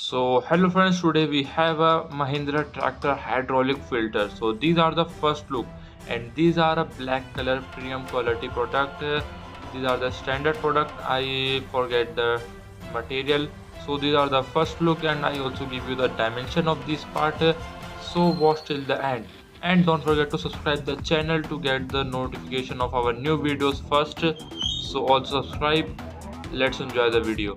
So hello friends, today we have a Mahindra tractor hydraulic filter. So these are the first look, and these are a black color premium quality product. These are the standard product. I forget the material. So these are the first look, and I also give you the dimension of this part. So watch till the end, and don't forget to subscribe the channel to get the notification of our new videos first. So also subscribe. Let's enjoy the video.